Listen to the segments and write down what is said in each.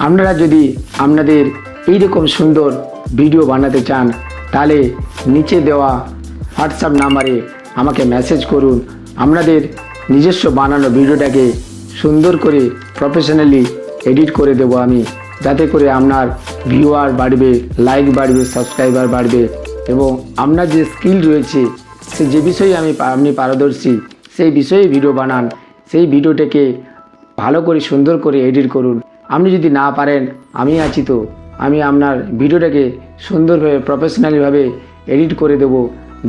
আপনারা যদি আপনাদের এইরকম সুন্দর ভিডিও বানাতে চান তাহলে নিচে দেওয়া হোয়াটসঅ্যাপ নাম্বারে আমাকে মেসেজ করুন। আপনাদের নিজস্ব বানানো ভিডিওটাকে সুন্দর করে প্রফেশনালি এডিট করে দেব আমি, যাতে করে আপনার ভিউয়ার বাড়বে, লাইক বাড়বে, সাবস্ক্রাইবার বাড়বে এবং আপনার যে স্কিল রয়েছে সে যে বিষয়ে আপনি পারদর্শী সেই বিষয়ে ভিডিও বানান, সেই ভিডিওটাকে ভালো করে সুন্দর করে এডিট করুন। আপনি যদি না পারেন আমি আছি তো, আমি আপনার ভিডিওটাকে সুন্দরভাবে প্রফেশনালিভাবে এডিট করে দেব,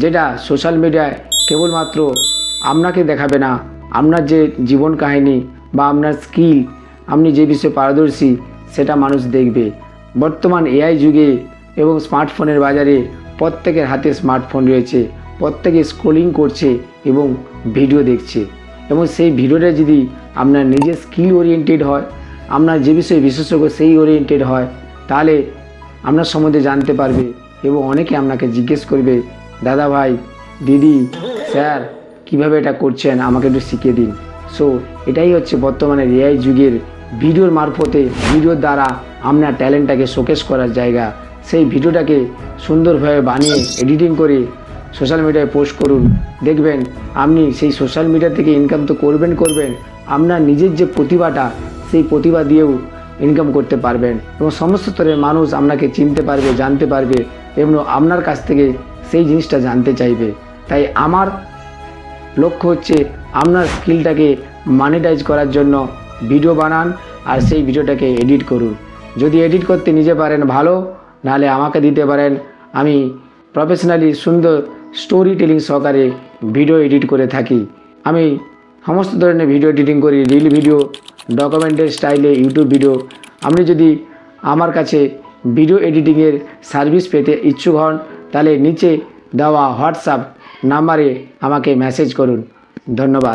যেটা সোশ্যাল মিডিয়ায় কেবলমাত্র আপনাকে দেখাবে না, আপনার যে জীবন কাহিনী বা আপনার স্কিল, আপনি যে বিষয়ে পারদর্শী সেটা মানুষ দেখবে। বর্তমান এআই যুগে এবং স্মার্টফোনের বাজারে প্রত্যেকের হাতে স্মার্টফোন রয়েছে, প্রত্যেকে স্ক্রলিং করছে এবং ভিডিও দেখছে, এবং সেই ভিডিওটা যদি আপনার নিজের স্কিল ওরিয়েন্টেড হয়, আপনার যে বিষয়ে বিশেষজ্ঞ সেই ওরিয়েন্টেড হয়, তাহলে আপনার সম্বন্ধে জানতে পারবে এবং অনেকে আপনাকে জিজ্ঞেস করবে, দাদা ভাই, দিদি, স্যার কীভাবে এটা করছেন, আমাকে একটু শিখিয়ে দিন। সো এটাই হচ্ছে বর্তমানে এআই যুগের ভিডিওর মারফতে, ভিডিওর দ্বারা আপনার ট্যালেন্টটাকে শোকেস করার জায়গা। সেই ভিডিওটাকে সুন্দরভাবে বানিয়ে এডিটিং করে সোশ্যাল মিডিয়ায় পোস্ট করুন, দেখবেন আপনি সেই সোশ্যাল মিডিয়া থেকে ইনকাম তো করবেন, আপনার নিজের যে প্রতিভাটা সেই প্রতিভা দিয়েও ইনকাম করতে পারবেন এবং সমস্ত স্তরের মানুষ আপনাকে চিনতে পারবে, জানতে পারবে এবং আপনার কাছ থেকে সেই জিনিসটা জানতে চাইবে। তাই আমার লক্ষ্য হচ্ছে আপনার স্কিলটাকে মনিটাইজ করার জন্য ভিডিও বানান আর সেই ভিডিওটাকে এডিট করুন। যদি এডিট করতে নিজে পারেন ভালো, নাহলে আমাকে দিতে পারেন, আমি প্রফেশনালি সুন্দর স্টোরি টেলিং সহকারে ভিডিও এডিট করে থাকি। আমি সমস্ত ধরনের ভিডিও এডিটিং করি, রিল ভিডিও, ডকুমেন্টারি স্টাইলে ইউটিউব ভিডিও। আপনি যদি আমার কাছে ভিডিও এডিটিংয়ের সার্ভিস পেতে ইচ্ছুক হন তাহলে নিচে দেওয়া হোয়াটসঅ্যাপ নাম্বারে আমাকে মেসেজ করুন। ধন্যবাদ।